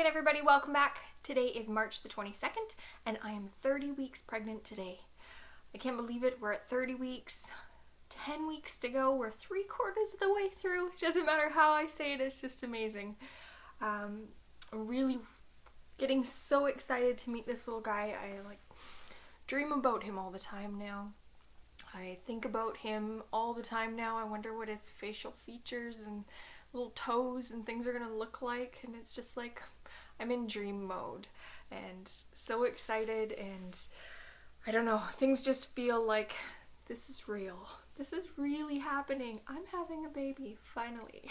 again, everybody. Welcome back. Today is March the 22nd and I am 30 weeks pregnant today. I can't believe it. We're at 30 weeks. 10 weeks to go. We're 3/4 of the way through. It doesn't matter how I say it. It's just amazing. I'm really getting so excited to meet this little guy. I dream about him all the time now. I think about him all the time now. I wonder what his facial features and little toes and things are gonna look like, and it's just like I'm in dream mode and so excited, and I don't know, things just feel like this is real. This is really happening. I'm having a baby, finally.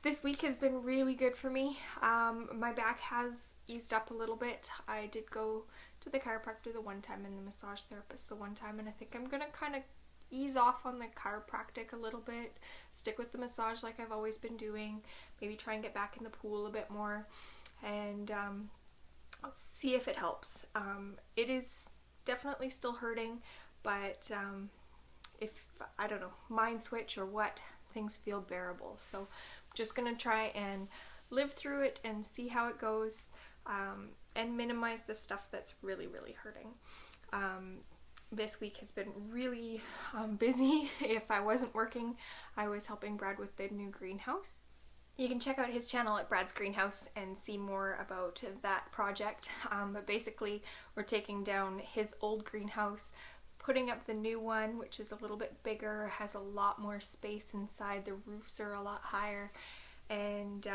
This week has been really good for me. My back has eased up a little bit. I did go to the chiropractor the one time and the massage therapist the one time, and I think I'm gonna kind of ease off on the chiropractic a little bit, stick with the massage like I've always been doing, maybe try and get back in the pool a bit more, and I'll see if it helps. It is definitely still hurting, but if, I don't know, mind switch or what, things feel bearable. So I'm just gonna try and live through it and see how it goes, and minimize the stuff that's really hurting. This week has been really busy. If I wasn't working, I was helping Brad with the new greenhouse. You can check out his channel at Brad's Greenhouse and see more about that project. But basically, we're taking down his old greenhouse, putting up the new one, which is a little bit bigger, has a lot more space inside, the roofs are a lot higher, and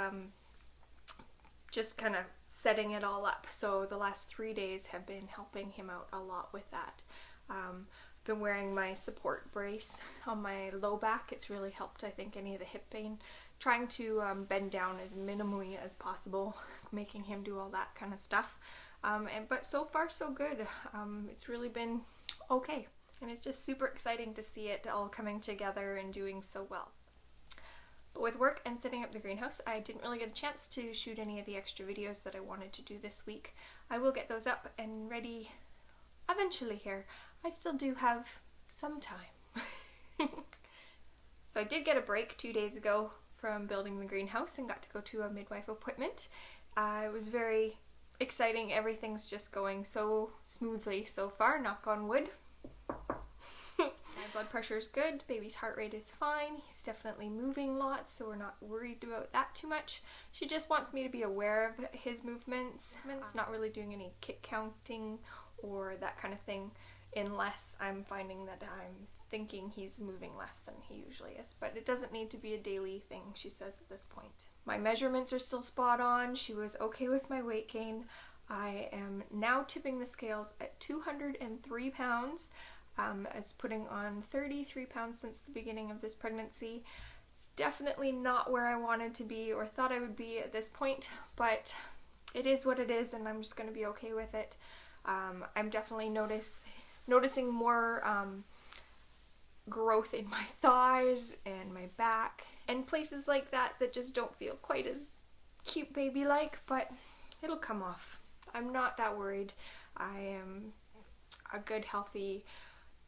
just kind of setting it all up. So the last 3 days have been helping him out a lot with that. I've been wearing my support brace on my low back. It's really helped, I think, any of the hip pain. Trying to bend down as minimally as possible, making him do all that kind of stuff. But so far so good. It's really been okay. And it's just super exciting to see it all coming together and doing so well. But with work and setting up the greenhouse, I didn't really get a chance to shoot any of the extra videos that I wanted to do this week. I will get those up and ready eventually here. I still do have some time. So I did get a break 2 days ago from building the greenhouse and got to go to a midwife appointment. It was very exciting. Everything's just going so smoothly so far, knock on wood. My blood pressure is good, baby's heart rate is fine, he's definitely moving lots, so we're not worried about that too much. She just wants me to be aware of his movements, not really doing any kick counting or that kind of thing, unless I'm finding that I'm thinking he's moving less than he usually is. But it doesn't need to be a daily thing, she says at this point. My measurements are still spot on. She was okay with my weight gain. I am now tipping the scales at 203 pounds. It's putting on 33 pounds since the beginning of this pregnancy. It's definitely not where I wanted to be or thought I would be at this point, but it is what it is, and I'm just going to be okay with it. I'm definitely noticing more growth in my thighs and my back and places like that that just don't feel quite as cute baby-like, but it'll come off. I'm not that worried. I am a good healthy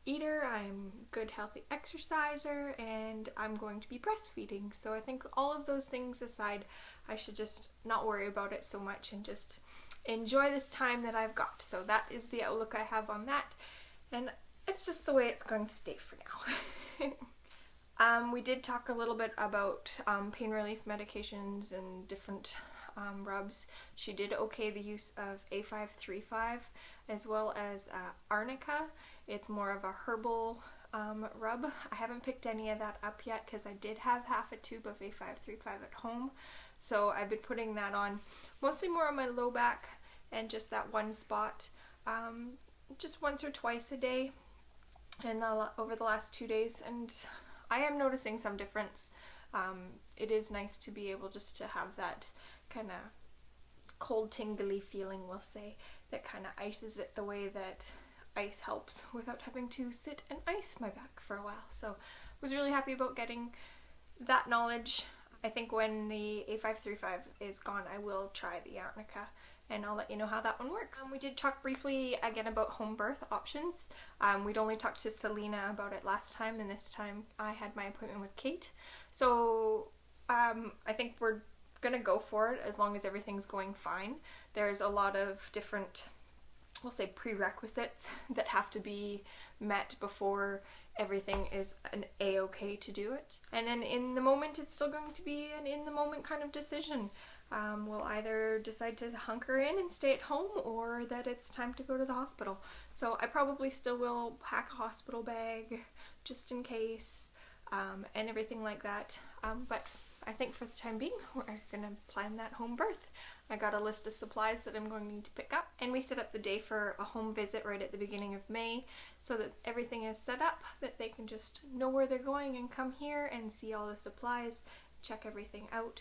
eater, I'm a good healthy exerciser, and I'm going to be breastfeeding. So I think all of those things aside, I should just not worry about it so much and just enjoy this time that I've got. So that is the outlook I have on that, and it's just the way it's going to stay for now. We did talk a little bit about pain relief medications and different rubs. She did okay the use of A535 as well as arnica. It's more of a herbal rub. I haven't picked any of that up yet because I did have half a tube of A535 at home. So I've been putting that on mostly more on my low back and just that one spot, just once or twice a day and over the last 2 days, and I am noticing some difference. It is nice to be able just to have that kind of cold tingly feeling, we'll say, that kind of ices it the way that ice helps without having to sit and ice my back for a while. So I was really happy about getting that knowledge. I think when the A535 is gone, I will try the arnica, and I'll let you know how that one works. We did talk briefly again about home birth options. We'd only talked to Selena about it last time, and this time I had my appointment with Kate. So I think we're gonna go for it as long as everything's going fine. There's a lot of different, we'll say, prerequisites that have to be met before everything is an a-okay to do it. And then in the moment, it's still going to be an in the moment kind of decision. We'll either decide to hunker in and stay at home, or that it's time to go to the hospital. So I probably still will pack a hospital bag just in case, and everything like that. But I think for the time being, we're gonna plan that home birth. I got a list of supplies that I'm going to need to pick up, and we set up the day for a home visit right at the beginning of May so that everything is set up, that they can just know where they're going and come here and see all the supplies, check everything out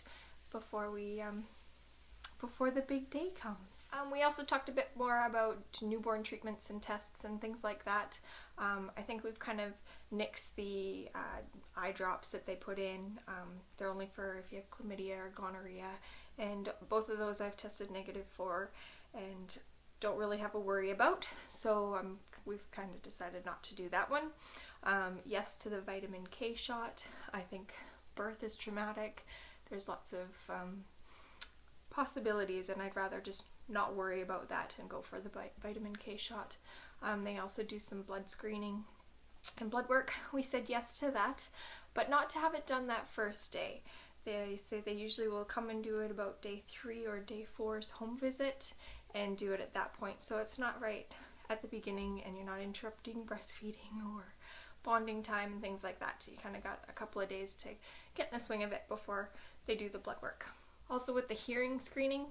before the big day comes. We also talked a bit more about newborn treatments and tests and things like that. I think we've kind of nixed the eye drops that they put in. They're only for if you have chlamydia or gonorrhea, and both of those I've tested negative for and don't really have a worry about, so we've kind of decided not to do that one. Yes to the vitamin K shot. I think birth is traumatic. There's lots of possibilities, and I'd rather just not worry about that and go for the vitamin K shot. They also do some blood screening and blood work. We said yes to that, but not to have it done that first day. They say they usually will come and do it about day 3 or day 4's home visit and do it at that point. So it's not right at the beginning, and you're not interrupting breastfeeding or bonding time and things like that. So you kind of got a couple of days to get in the swing of it before they do the blood work. Also with the hearing screening,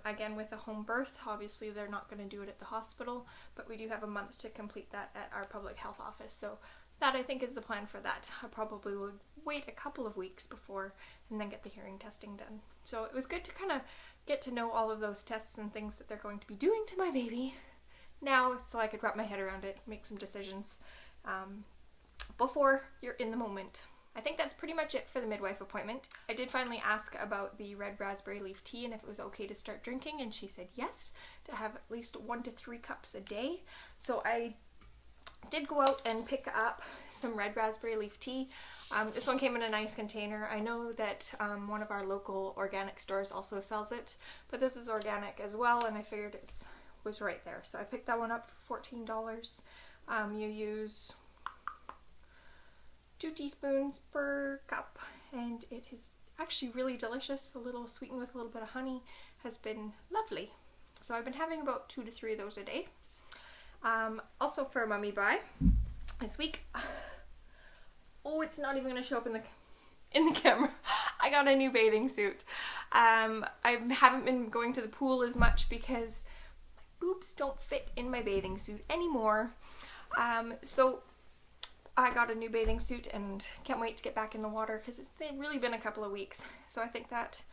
again with a home birth, obviously they're not going to do it at the hospital, but we do have a month to complete that at our public health office. So that, I think, is the plan for that. I probably will wait a couple of weeks before and then get the hearing testing done. So it was good to kind of get to know all of those tests and things that they're going to be doing to my baby now, so I could wrap my head around it, make some decisions before you're in the moment. I think that's pretty much it for the midwife appointment. I did finally ask about the red raspberry leaf tea and if it was okay to start drinking, and she said yes, to have at least 1 to 3 cups a day. So I did go out and pick up some red raspberry leaf tea. This one came in a nice container. I know that one of our local organic stores also sells it, but this is organic as well, and I figured it was right there. So I picked that one up for $14. You use 2 teaspoons per cup, and it is actually really delicious. A little sweetened with a little bit of honey, has been lovely. So I've been having about 2 to 3 of those a day. Also for Mummy Buy this week, oh, it's not even going to show up in the camera. I got a new bathing suit. I haven't been going to the pool as much because my boobs don't fit in my bathing suit anymore. So I got a new bathing suit and can't wait to get back in the water because it's really been a couple of weeks. So I think that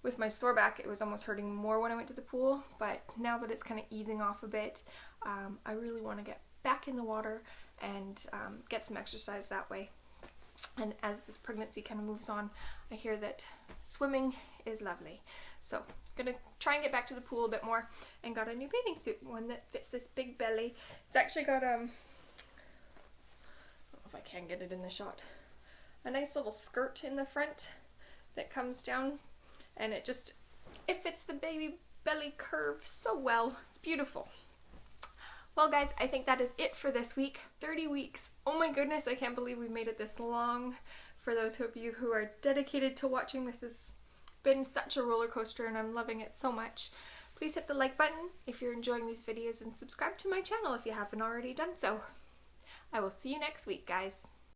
with my sore back, it was almost hurting more when I went to the pool, but now that it's kind of easing off a bit, I really want to get back in the water and get some exercise that way. And as this pregnancy kind of moves on, I hear that swimming is lovely. So I'm gonna try and get back to the pool a bit more, and got a new bathing suit, one that fits this big belly. It's actually got I don't know if I can get it in the shot, a nice little skirt in the front that comes down, and it fits the baby belly curve so well. It's beautiful. Well guys, I think that is it for this week. 30 weeks. Oh my goodness, I can't believe we made it this long. For those of you who are dedicated to watching, this has been such a roller coaster and I'm loving it so much. Please hit the like button if you're enjoying these videos, and subscribe to my channel if you haven't already done so. I will see you next week, guys.